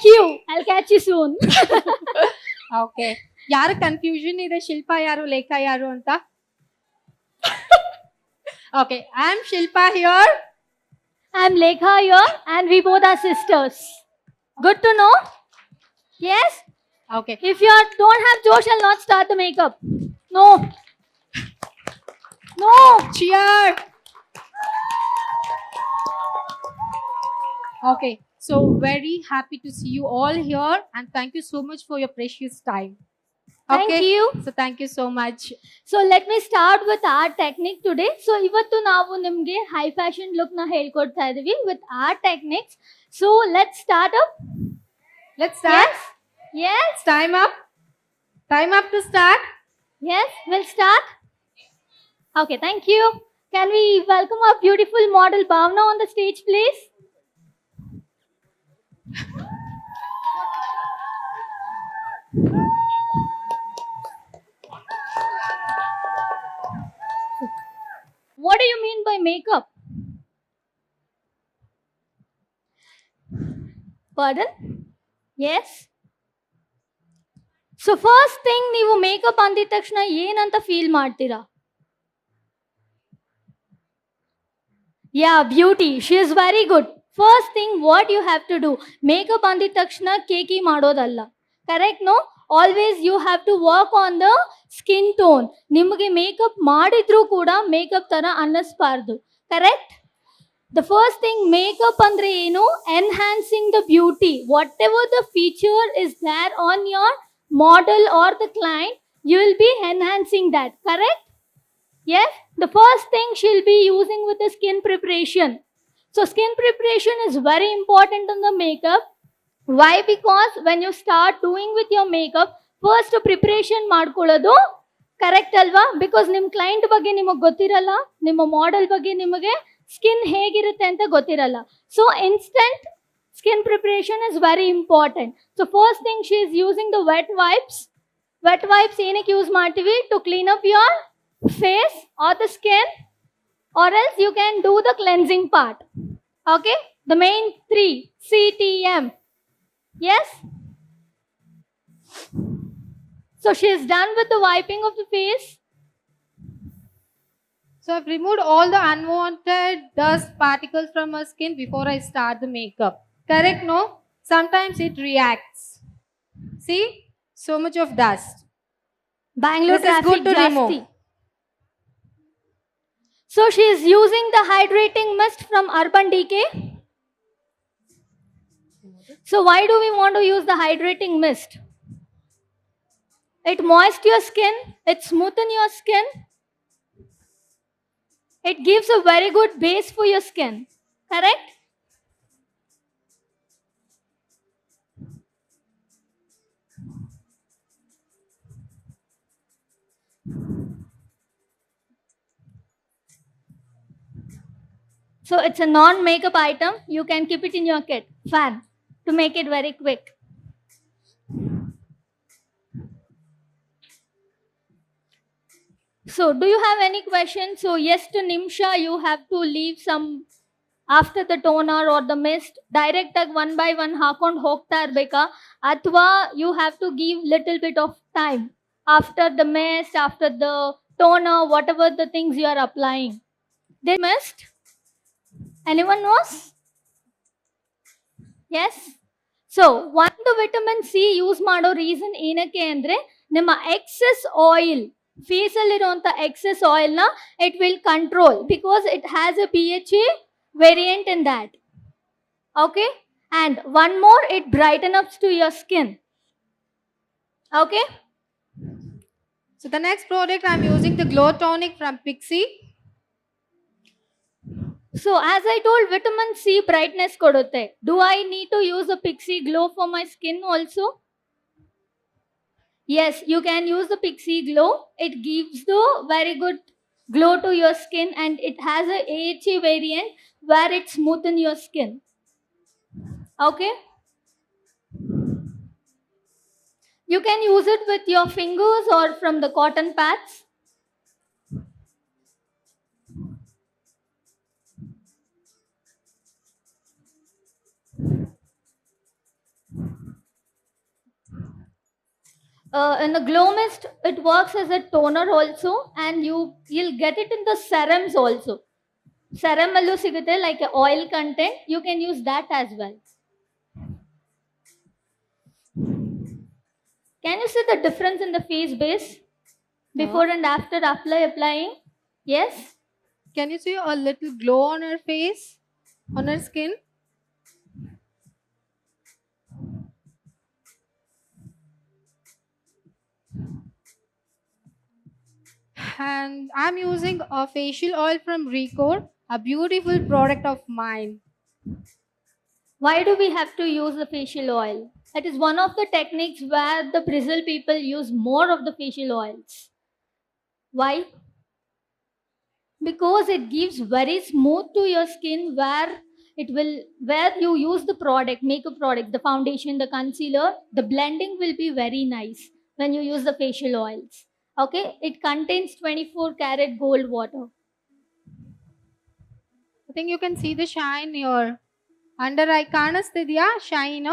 Thank you. I'll catch you soon. Okay. Yaru confusion ide Shilpa yaru, Lekha yaru anta. Okay, I am Shilpa here. I'm Lekha here, and we both are sisters. Good to know. Yes. Okay. If you don't have Josh, I'll not start the makeup. No. No. Cheer. Okay, so very happy to see you all here, and thank you so much for your precious time. Thank you. So thank you so much. So let me start with our technique today. So ಇವತ್ತು ನಾವು ನಿಮಗೆ high fashion look ನ ಹೇಳ್ಕೊಡ್ತಾ ಇದೀವಿ with our techniques. So let's start up. Let's start. Yes. Time up. Time up to start. Yes, we'll start. Okay, thank you. Can we welcome our beautiful model Bhavna on the stage, please? What do you mean by makeup? Pardon? Yes. So first thing ನೀವು makeup ಅಂದಿದ ತಕ್ಷಣ ಏನಂತ feel ಮಾಡ್ತೀರಾ? Yeah, beauty. She is very good. First thing what you have to do, makeup ಅಂದಿದ ತಕ್ಷಣ cakey ಮಾಡೋದಲ್ಲ. Correct, no? Always you have to work on the skin tone. ನಿಮಗೆ makeup ಮಾಡಿದ್ರೂ ಕೂಡ makeup ತರ ಅನ್ನಿಸ್ಬಾರ್ದು. Correct? The first thing, makeup andre enu, enhancing the beauty. Whatever the feature is there on your model or the client, you will be enhancing that. Correct? Yes? The first thing she'll be using with the skin preparation. So skin preparation is very important in the makeup. Why? Because when you start doing with your makeup, first preparation ಮಾಡ್ಕೊಳ್ಳೋದು correct ಅಲ್ವಾ? Because ನಿಮ್ಮ client ಬಗ್ಗೆ ನಿಮಗೆ ಗೊತ್ತಿರಲ್ಲ, ನಿಮ್ಮ model ಬಗ್ಗೆ ನಿಮಗೆ skin ಹೇಗಿರುತ್ತೆ ಅಂತ ಗೊತ್ತಿರಲ್ಲ. So instant skin preparation is very important. So first thing she is using the wet wipes. Wet wipes ಏನಕ್ಕೆ ಯೂಸ್ ಮಾಡ್ತೀವಿ? To clean up your face or the skin, or else you can do the cleansing part. Okay, the main 3 CTM. Yes? So she is done with the wiping of the face. So I've removed all the unwanted dust particles from her skin before I start the makeup. Correct, no? Sometimes it reacts. See? So much of dust. Bangalore This is traffic good to remove. jasti. So she is using the hydrating mist from Urban Decay. So why do we want to use the hydrating mist? It moistens your skin, it smoothens your skin. It gives a very good base for your skin. Correct? So it's a non-makeup item. You can keep it in your kit. Fan. To make it very quick. So do you have any questions? So yes, to Nimsha, you have to leave some after the toner or the mist. Direct ag one by one ಹಾಕೊಂಡು ಹೋಗ್ತಾ ಇರ್ಬೇಕಾ, ಅಥವಾ you have to give little bit of time after the mist, after the toner, whatever the things you are applying. This mist, anyone knows? Yes. So ಒಂದು vitamin C use ಮಾಡೋ reason ಏನಕ್ಕೆ ಅಂದ್ರೆ, ನಿಮ್ಮ excess oil, face ಅಲ್ಲಿರುವಂತ excess oil ನ it will control, because it has a BHA variant in that. Okay, and one more, it brightens up to your skin. Okay. So the next product I'm using the Glow Tonic from Pixie. So as I told, vitamin C brightness kodutte. Do I need to use a Pixie Glow for my skin also? Yes, you can use the Pixie Glow. It gives the very good glow to your skin, and it has a AHA variant where it smoothens your skin. Okay. You can use it with your fingers or from the cotton pads. In the glow mist, it works as a toner also, and you'll get it in the serums also. Serum allu sigute like a oil content. You can use that as well. Can you see the difference in the face base before and after applying? Yes. Can you see a little glow on her face, on her skin? And I'm using a facial oil from Record, a beautiful product of mine. Why do we have to use the facial oil? That is one of the techniques where the Brazil people use more of the facial oils. Why? Because it gives very smooth to your skin where you use the product, makeup product, the foundation, the concealer, the blending will be very nice when you use the facial oils. Okay, it contains 24 karat gold water. I think you can see the shine here. Under eye ಕಾಣಿಸ್ತಿದ್ಯಾ shine?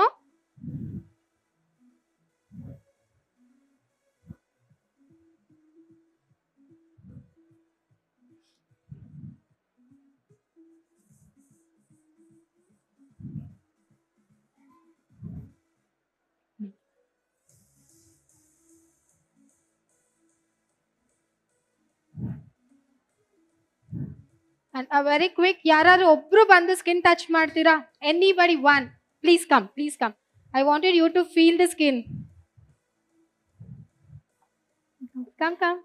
And a very quick, ಯಾರಾದ್ರೂ ಒಬ್ರು ಬಂದು skin touch ಮಾಡ್ತೀರಾ? Anybody one? Please come, please come. I wanted you to feel the skin. Come.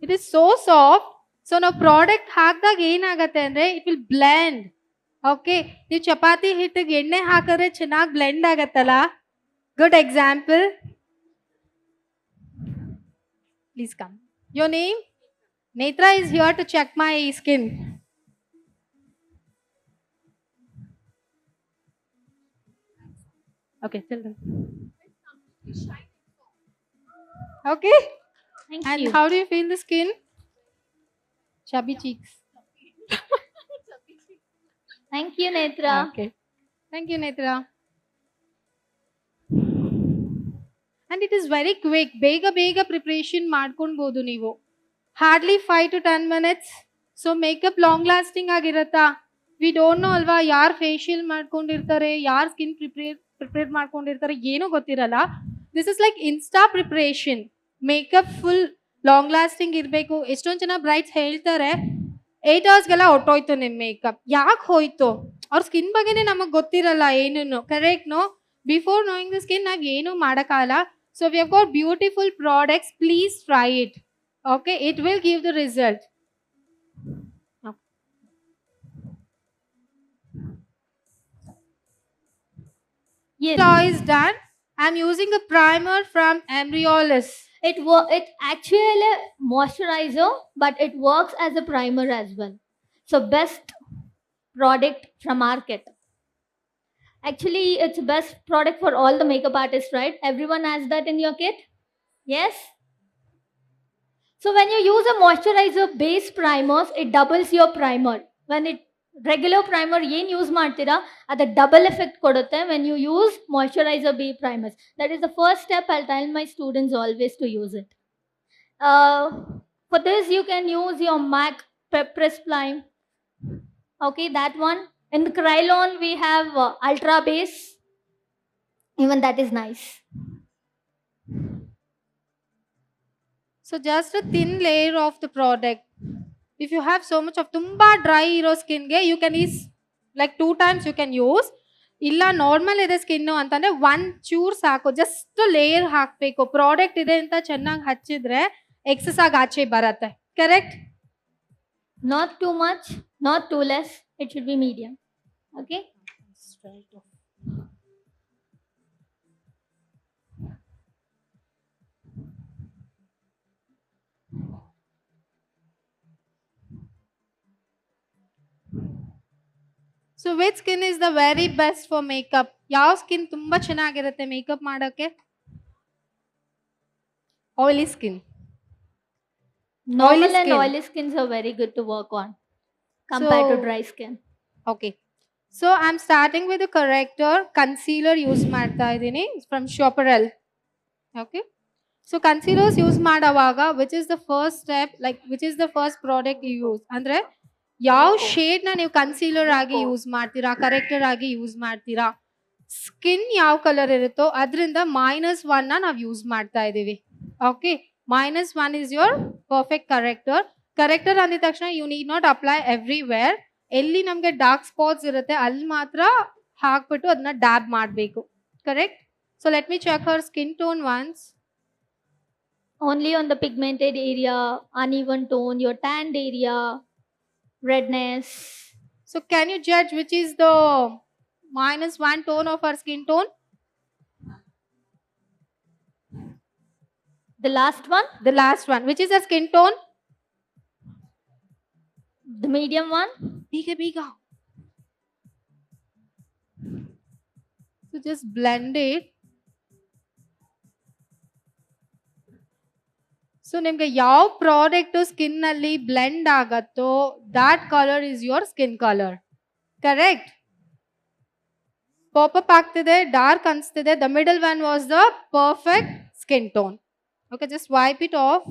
It is so soft. So ನಾವು product ಹಾಕಿದಾಗ ಏನಾಗತ್ತೆ ಅಂದ್ರೆ it will blend. Okay, ನೀವು ಚಪಾತಿ ಹಿಟ್ಟಿಗೆ ಎಣ್ಣೆ ಹಾಕಿದ್ರೆ ಚೆನ್ನಾಗಿ ಬ್ಲೆಂಡ್ ಆಗತ್ತಲ್ಲ. Good example. Please come. Your name? Netra is here to check my skin. Okay, tell them. Okay. Thank And you. how do you feel the skin? Chubby cheeks. Thank you, Netra. Okay. Thank you, Netra. And it is very quick. ಬೇಗ preparation ಮಾಡ್ಕೊಳ್ಬೋದು ನೀವು. Hardly 5 to 10 minutes. So makeup long lasting ಆಗಿರತ್ತಾ? We don't know ಅಲ್ವಾ ಯಾರು facial ಮಾಡ್ಕೊಂಡಿರ್ತಾರೆ, ಯಾರು skin prepare ಮಾಡ್ಕೊಂಡಿರ್ತಾರೆ, ಏನೂ ಗೊತ್ತಿರಲ್ಲ. This is like insta preparation. Makeup full long lasting ಇರಬೇಕು. ಎಷ್ಟೊಂದು ಜನ ಬ್ರೈಟ್ಸ್ ಹೇಳ್ತಾರೆ 8 ಅವರ್ಸ್ಗೆಲ್ಲ ಹೊಟ್ಟೋಯ್ತು ನಿಮ್ಮ ಮೇಕಪ್. ಯಾಕೆ ಹೋಯ್ತು? ಅವ್ರ ಸ್ಕಿನ್ ಬಗ್ಗೆನೇ ನಮಗೆ ಗೊತ್ತಿರಲ್ಲ ಏನೂ. Correct no? Before knowing the skin ನಾವು ಏನೂ ಮಾಡೋಕ್ಕಾಗಲ್ಲ. So we have got beautiful products. Please try it. Okay, it will give the result. Yes. So is done. I'm using a primer from Embryolis. It actually a moisturizer, but it works as a primer as well. So best product from market. Actually, it's best product for all the makeup artists, right? Everyone has that in your kit. Yes. So when you use a moisturizer base primers, it doubles your primer. When it regular primer ಏನು use ಮಾಡ್ತೀರಾ ಅದು double effect ಕೊಡುತ್ತೆ when you use moisturizer base primers. That is the first step I'll tell my students always to use it. For this you can use your MAC Press Prime. Okay, that one. In the Krylon we have Ultra Base. Even that is nice. So just a thin layer of the product. If you have so much of ತುಂಬಾ dry ಇರೋ ಸ್ಕಿನ್ಗೆ you can use like 2 times you can use. ಇಲ್ಲ normal ಇದೆ skin ಅಂತಂದ್ರೆ 1 ಚೂರ್ ಸಾಕು. Just layer ಹಾಕಬೇಕು. Product ಇದೆ ಅಂತ ಚೆನ್ನಾಗಿ ಹಚ್ಚಿದ್ರೆ ಎಕ್ಸಸ್ ಆಗಿ ಆಚೆ ಬರುತ್ತೆ. Correct? Not too much, not too less. It should be medium. Okay. So which skin is the very best for makeup? ಯಾವ ಸ್ಕಿನ್ ತುಂಬಾ ಚೆನ್ನಾಗಿರುತ್ತೆ ಮೇಕಪ್ ಮಾಡೋಕೆ? Oily skin. Oily skins are very good to work on compared to dry skin. Okay. So I'm starting with the corrector concealer use ಮಾಡ್ತಾ ಇದ್ದೀನಿ from Shoparel. Okay. So concealers use ಮಾಡುವಾಗ which is the first step, like which is the first product you use ಅಂದ್ರೆ ಯಾವ shade ನ ನೀವು concealer ಆಗಿ use ಮಾಡ್ತೀರಾ, corrector ಆಗಿ ಯೂಸ್ ಮಾಡ್ತೀರಾ, ಸ್ಕಿನ್ ಯಾವ ಕಲರ್ ಇರುತ್ತೋ ಅದರಿಂದ -1 ನ ನಾವು ಯೂಸ್ ಮಾಡ್ತಾ ಇದೀವಿ. Okay, -1 is your perfect corrector. Corrector ಅಂದಿದ ತಕ್ಷಣ you need not apply everywhere. ಎಲ್ಲಿ ನಮಗೆ ಡಾರ್ಕ್ ಸ್ಪಾಟ್ಸ್ ಇರುತ್ತೆ ಅಲ್ಲಿ ಮಾತ್ರ ಹಾಕ್ಬಿಟ್ಟು ಅದನ್ನ ಡ್ಯಾಬ್ ಮಾಡಬೇಕು. Correct? So let me check her skin tone once. Only on the pigmented area, uneven tone, your tanned area, redness. So can you judge which is the -1 tone of our skin tone? The last one, The last one. Which is our skin tone? the medium one. Biga. So just blend it. So ನಿಮಗೆ ಯಾವ product skin ಅಲ್ಲಿ blend ಆಗತ್ತೋ that colour is your skin colour. Correct? Pop up ಆಗ್ತಿದೆ, dark ಅನಿಸ್ತಿದೆ, the middle one was the perfect skin tone. Okay, just wipe it off.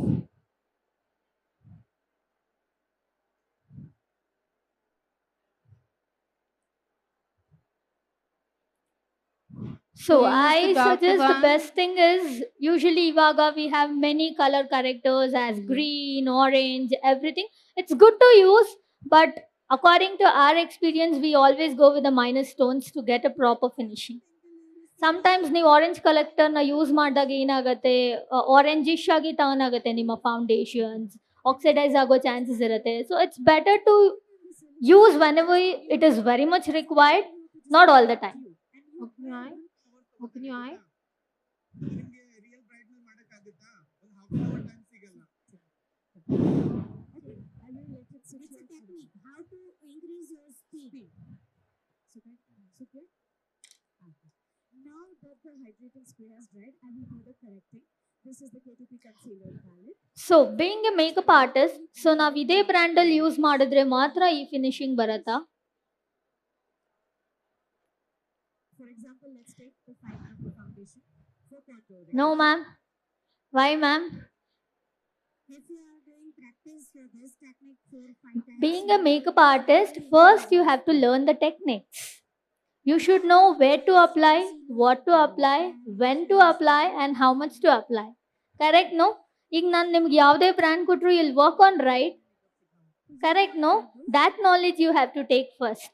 So You use I the darker suggest the one. best thing is usually Ivaga we have many color correctors as green, orange, everything. It's good to use, but according to our experience, we always go with the minus tones to get a proper finishing. Sometimes ನೀವು orange ಕಲೆಕ್ಟರ್ನ use ಮಾಡಿದಾಗ ಏನಾಗುತ್ತೆ, orangish ಆಗಿ turn ಆಗುತ್ತೆ ನಿಮ್ಮ foundations, oxidise ಆಗೋ chances ಇರುತ್ತೆ. So it's better to use whenever it is very much required, not all the time. Open your eye. Open your eye. How to increase your speed. Now that the hydrating spray has dried, I will do the correcting. This is the KTP concealer palette. So being A makeup artist, so ನಾವು ಇದೇ ಬ್ರ್ಯಾಂಡಲ್ಲಿ use ಮಾಡಿದ್ರೆ ಮಾತ್ರ ಈ finishing ಬರುತ್ತಾ? For example, let's take the 5 number foundation for contouring. No, ma'am. Why, ma'am? If you are doing practice for this technique 4-5 times. Being a makeup artist, first you have to learn the techniques. You should know where to apply, what to apply, when to apply, and how much to apply. Correct, no? ಈಗ ನಾನು ನಿಮ್ಗೆ ಯಾವುದೇ brand ಕೊಟ್ಟರು you'll work on right. Correct, no? That knowledge you have to take first.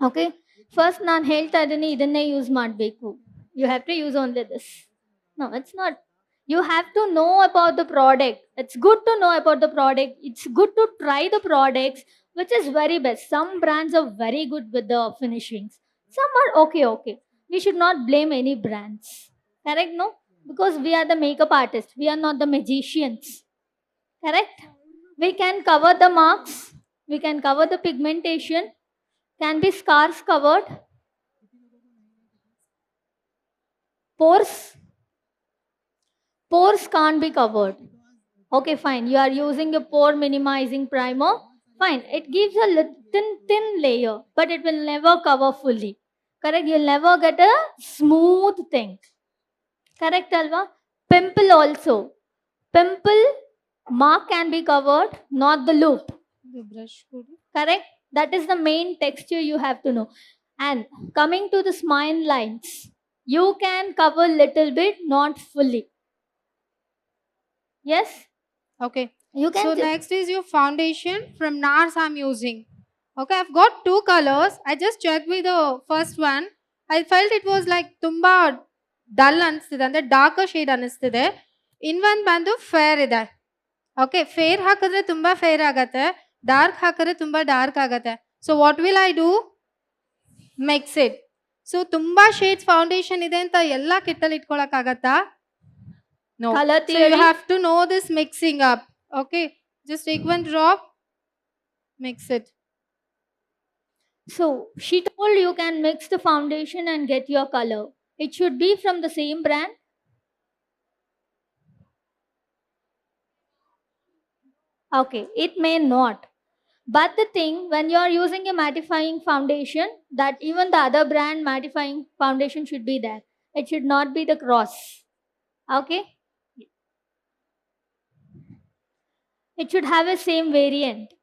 Okay? First ನಾನು ಹೇಳ್ತಾ ಇದ್ದೀನಿ ಇದನ್ನೇ use ಮಾಡಬೇಕು. You have to use only this. No, it's not. You have to know about the product. It's good to know about the product. It's good to try the products, which is very best. Some brands are very good with the finishings. Some are okay. We should not blame any brands. Correct, no? Because we are the makeup artists. We are not the magicians. Correct? We can cover the marks. We can cover the pigmentation. Can be scars covered. Pores can't be covered. Okay, fine. You are using a pore minimizing primer. Fine. It gives a little thin layer, but it will never cover fully. Correct? You'll never get a smooth thing. Correct, Alva? Pimple also. Pimple mark can be covered, not the loop. The brush could. Correct? That is the main texture you have to know. And coming to the smile lines, you can cover little bit, not fully. Yes? Okay. You can So next is your foundation from NARS I'm using. Okay, I've got 2 colors. I just checked with the first one. I felt it was like ತುಂಬಾ dull ಅನಿಸ್ತಿದೆ, ಅಂದ್ರೆ darker shade ಅನಿಸ್ತಿದೆ. ಇನ್ನೊಂದು ಬಂದು fair ಇದೆ. Okay, fair ಹಾಕಿದ್ರೆ ತುಂಬಾ fair ಆಗತ್ತೆ, ಡಾರ್ಕ್ ಹಾಕಿದ್ರೆ ತುಂಬಾ ಡಾರ್ಕ್ ಆಗತ್ತೆ. So what will I do? Mix it. So ತುಂಬಾ ಶೇಡ್ಸ್ ಫೌಂಡೇಶನ್ ಇದೆ ಅಂತ ಎಲ್ಲ ಕಿಟ್ಟಲ್ಲಿ ಇಟ್ಕೊಳಕ್ಕಾಗತ್ತಾ? No. Color So you theory. have to know this mixing up. Okay, just take one drop, mix it. So she told you can mix the foundation and get your color. It should be from the same brand. Okay, it may not. But the thing, when you are using a mattifying foundation, that even the other brand mattifying foundation should be there. It should not be the cross. Okay? It should have a same variant.